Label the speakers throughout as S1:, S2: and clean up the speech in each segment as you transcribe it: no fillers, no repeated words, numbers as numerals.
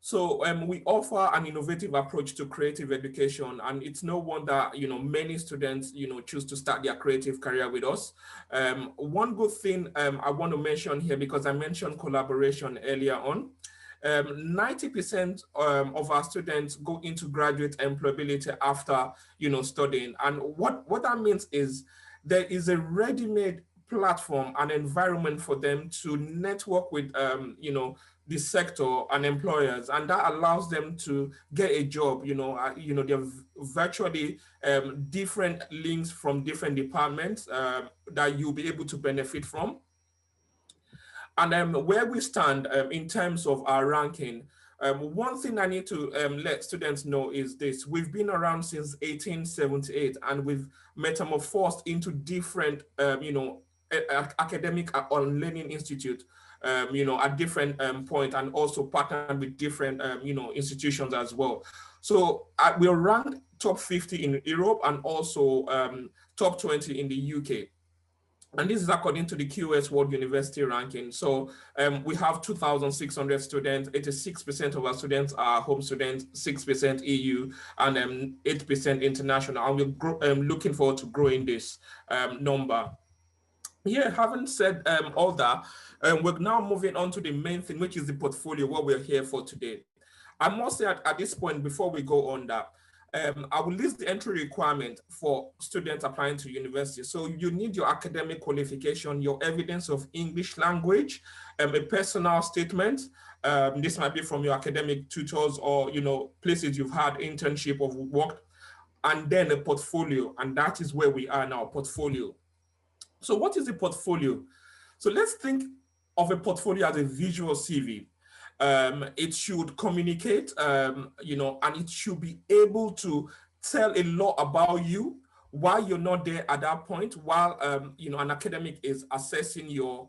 S1: So we offer an innovative approach to creative education, and it's no wonder many students choose to start their creative career with us. One good thing I want to mention here, because I mentioned collaboration earlier on, 90% of our students go into graduate employability after studying, and what that means is there is a ready-made platform and environment for them to network with the sector and employers, and that allows them to get a job. There are virtually different links from different departments that you'll be able to benefit from. And where we stand in terms of our ranking, one thing I need to let students know is this: we've been around since 1878, and we've metamorphosed into different academic or learning institute at different point, and also partnered with different institutions as well. So we're ranked top 50 in Europe, and also top 20 in the UK. And this is according to the QS World University ranking. So we have 2,600 students. 86% of our students are home students, 6% EU, and 8% international. And we're looking forward to growing this number. Yeah, having said all that, we're now moving on to the main thing, which is the portfolio, what we're here for today. I must say at this point, before we go on that, I will list the entry requirement for students applying to university. So you need your academic qualification, your evidence of English language, a personal statement. This might be from your academic tutors or places you've had internship or worked, and then a portfolio. And that is where we are now, portfolio. So what is a portfolio? So let's think of a portfolio as a visual CV. It should communicate, and it should be able to tell a lot about you while you're not there at that point, while an academic is assessing your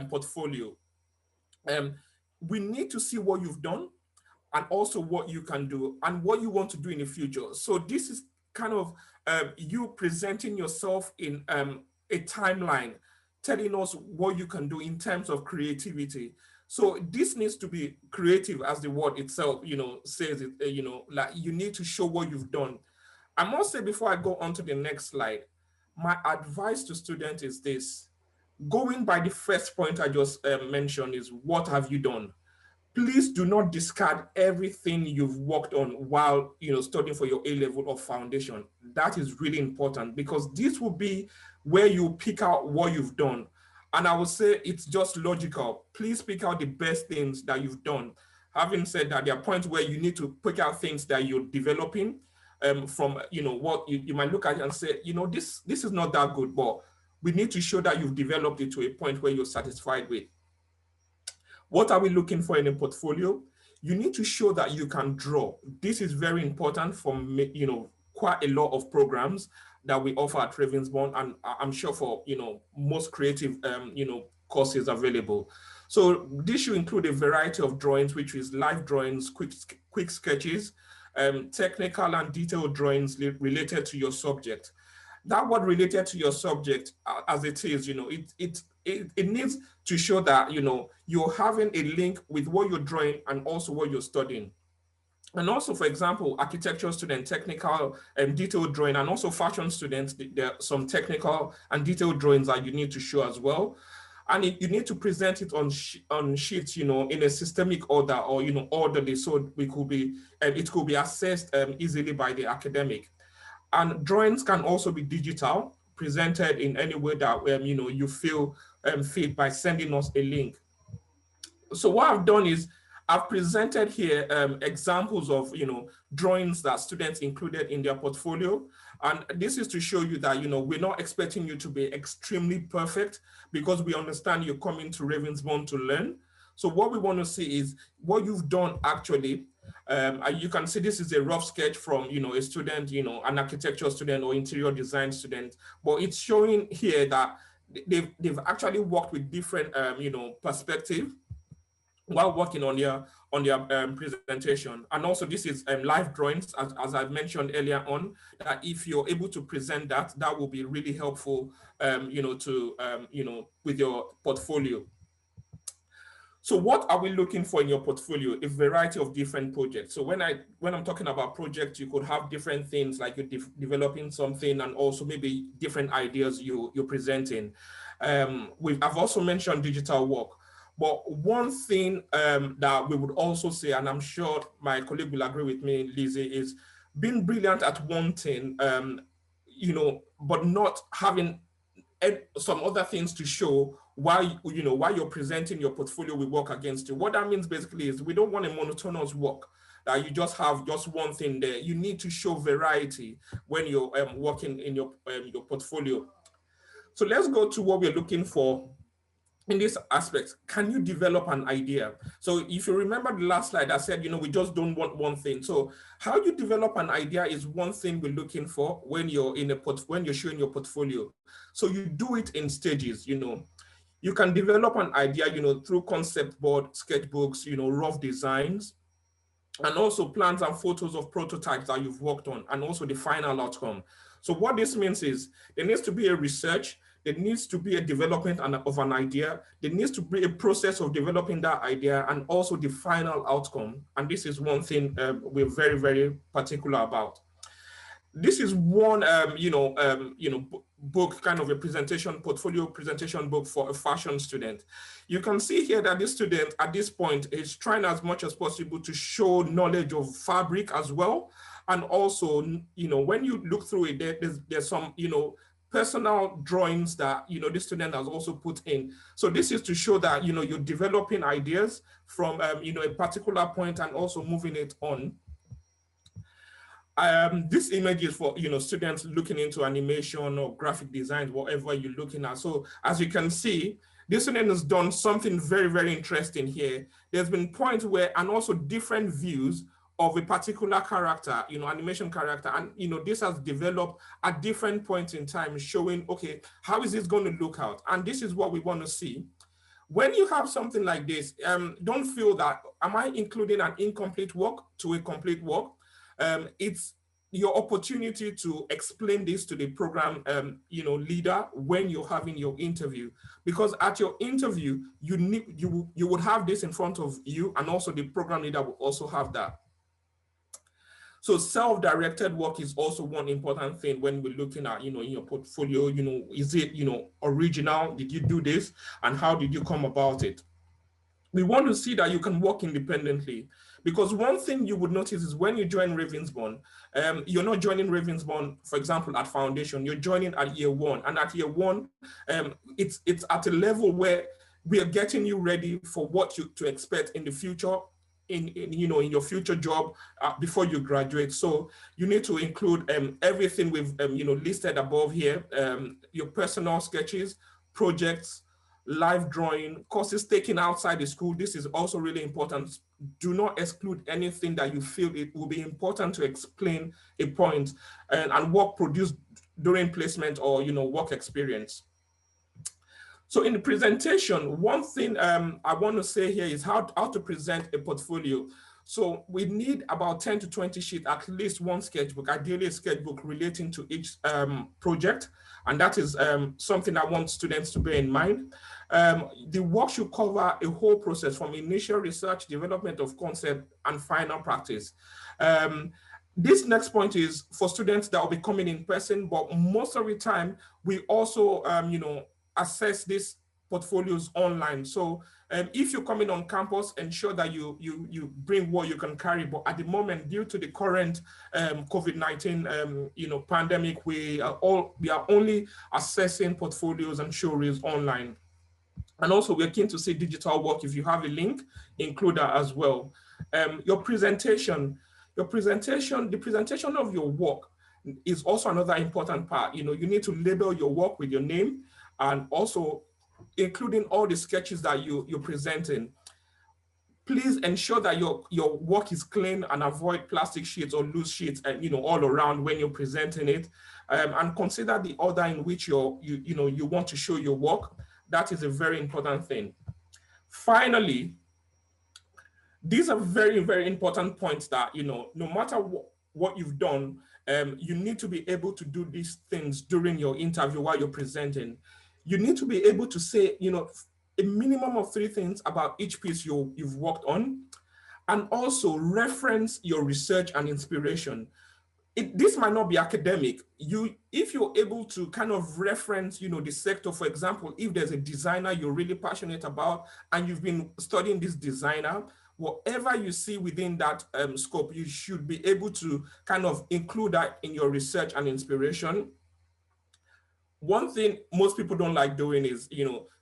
S1: portfolio. We need to see what you've done, and also what you can do and what you want to do in the future. So this is kind of you presenting yourself in a timeline, telling us what you can do in terms of creativity. So this needs to be creative, as the word itself, says it, like you need to show what you've done. I must say, before I go on to the next slide, my advice to students is this: going by the first point I just mentioned, is what have you done? Please do not discard everything you've worked on while studying for your A-level or foundation. That is really important, because this will be where you pick out what you've done. And I would say it's just logical. Please pick out the best things that you've done. Having said that, there are points where you need to pick out things that you're developing from what you might look at it and say, this is not that good, but we need to show that you've developed it to a point where you're satisfied with. What are we looking for in a portfolio? You need to show that you can draw. This is very important for quite a lot of programs that we offer at Ravensbourne, and I'm sure for most creative courses available. So this should include a variety of drawings, which is live drawings, quick sketches, technical and detailed drawings related to your subject. That word related to your subject, as it is, it needs to show that you're having a link with what you're drawing and also what you're studying. And also, for example, architecture student, technical and detailed drawing, and also fashion students, there are some technical and detailed drawings that you need to show as well. And you need to present it on sheets, in a systemic order, or orderly, so it could be assessed easily by the academic. And drawings can also be digital, presented in any way that you feel fit, by sending us a link. So what I've done is I've presented here examples of drawings that students included in their portfolio, and this is to show you that we're not expecting you to be extremely perfect, because we understand you're coming to Ravensbourne to learn. So what we want to see is what you've done actually. You can see this is a rough sketch from a student, an architecture student or interior design student, but it's showing here that they've actually worked with different perspective while working on their presentation. And also this is live drawings, as I've mentioned earlier on, that if you're able to present that will be really helpful with your portfolio. So what are we looking for in your portfolio? A variety of different projects. So when I'm talking about projects, you could have different things, like you're developing something, and also maybe different ideas you're presenting. I've also mentioned digital work. But one thing that we would also say, and I'm sure my colleague will agree with me, Lizzie, is being brilliant at one thing, but not having some other things to show why you're presenting your portfolio will work against you. What that means basically is we don't want a monotonous work that you just have just one thing there. You need to show variety when you're working in your portfolio. So let's go to what we're looking for in this aspect. Can you develop an idea? So if you remember the last slide, I said, we just don't want one thing. So how you develop an idea is one thing we're looking for when you're when you're showing your portfolio. So you do it in stages. You can develop an idea, through concept board, sketchbooks, rough designs, and also plans and photos of prototypes that you've worked on, and also the final outcome. So what this means is there needs to be a research, there needs to be a development of an idea, there needs to be a process of developing that idea, and also the final outcome. And this is one thing we're very, very particular about. This is one, book, kind of a portfolio presentation book for a fashion student. You can see here that this student at this point is trying as much as possible to show knowledge of fabric as well. And also, when you look through it, there's some, personal drawings that, the student has also put in. So this is to show that, you're developing ideas from, a particular point and also moving it on. This image is for students looking into animation or graphic design, whatever you're looking at. So as you can see, this student has done something very, very interesting here. There's been points where, and also different views of a particular character, animation character, and this has developed at different points in time, showing, okay, how is this going to look out? And this is what we want to see. When you have something like this, don't feel that, am I including an incomplete work to a complete work? It's your opportunity to explain this to the program, leader when you're having your interview, because at your interview, you would have this in front of you, and also the program leader will also have that. So self-directed work is also one important thing when we're looking at, in your portfolio, is it, original? Did you do this? And how did you come about it? We want to see that you can work independently, because one thing you would notice is when you join Ravensbourne, you're not joining Ravensbourne, for example, at foundation, you're joining at year one. And at year one, it's at a level where we are getting you ready for what to expect in the future, in your future job before you graduate. So you need to include everything we've listed above here, your personal sketches, projects, live drawing, courses taken outside the school. This is also really important. Do not exclude anything that you feel it will be important to explain a point, and work produced during placement or work experience. So in the presentation, one thing I want to say here is how to present a portfolio. So we need about 10 to 20 sheets, at least one sketchbook, ideally a sketchbook relating to each project. And that is something I want students to bear in mind. The work should cover a whole process from initial research, development of concept, and final practice. This next point is for students that will be coming in person, but most of the time, we also, assess these portfolios online. So if you're coming on campus, ensure that you bring what you can carry. But at the moment, due to the current COVID-19 pandemic, we are only assessing portfolios and show reels online. And also, we're keen to see digital work. If you have a link, include that as well. The presentation of your work is also another important part. You need to label your work with your name, and also including all the sketches that you're presenting. Please ensure that your work is clean and avoid plastic sheets or loose sheets and all around when you're presenting it. And consider the order in which you want to show your work. That is a very important thing. Finally, these are very, very important points that, no matter what you've done, you need to be able to do these things during your interview while you're presenting. You need to be able to say, a minimum of 3 things about each piece you've worked on, and also reference your research and inspiration. This might not be academic. If you're able to kind of reference, the sector, for example, if there's a designer you're really passionate about and you've been studying this designer, whatever you see within that scope, you should be able to kind of include that in your research and inspiration. One thing most people don't like doing is,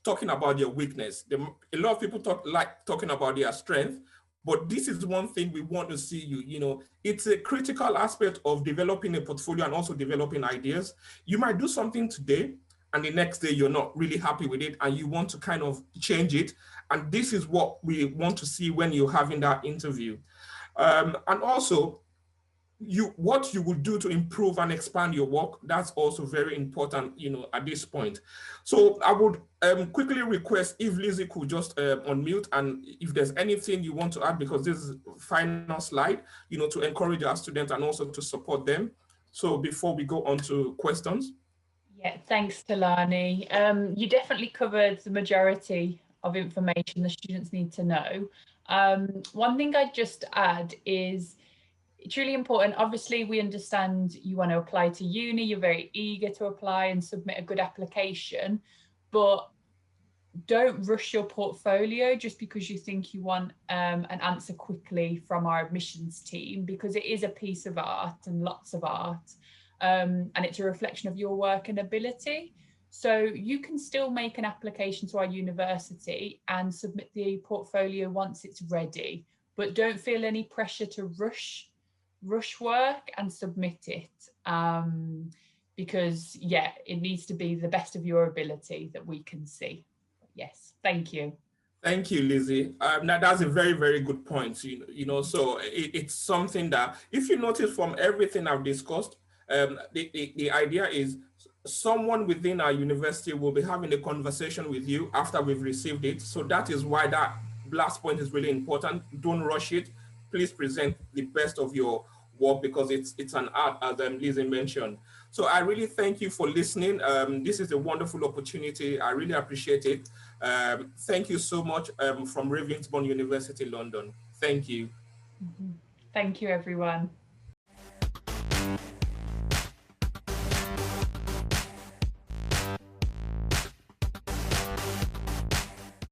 S1: talking about your weakness. A lot of people like talking about their strength, but this is one thing we want to see you. It's a critical aspect of developing a portfolio and also developing ideas. You might do something today, and the next day you're not really happy with it, and you want to kind of change it. And this is what we want to see when you're having that interview. And also, what you would do to improve and expand your work, that's also very important, at this point. So I would quickly request if Lizzie could just unmute, and if there's anything you want to add, because this is final slide, to encourage our students and also to support them. So before we go on to questions.
S2: Yeah, thanks, Talani. You definitely covered the majority of information the students need to know. One thing I'd just add is, it's really important. Obviously, we understand you want to apply to uni, you're very eager to apply and submit a good application, but don't rush your portfolio just because you think you want an answer quickly from our admissions team, because it is a piece of art and lots of art, and it's a reflection of your work and ability. So you can still make an application to our university and submit the portfolio once it's ready, but don't feel any pressure to rush work and submit it, because it needs to be the best of your ability that we can see. Yes, thank you.
S1: Thank you, Lizzie. Now that's a very, very good point. So it's something that, if you notice from everything I've discussed, the idea is someone within our university will be having a conversation with you after we've received it. So that is why that last point is really important. Don't rush it. Please present the best of your work, because it's an art, as Lizzie mentioned. So I really thank you for listening. This is a wonderful opportunity. I really appreciate it. Thank you so much from Ravensbourne University, London. Thank you.
S2: Thank you, everyone.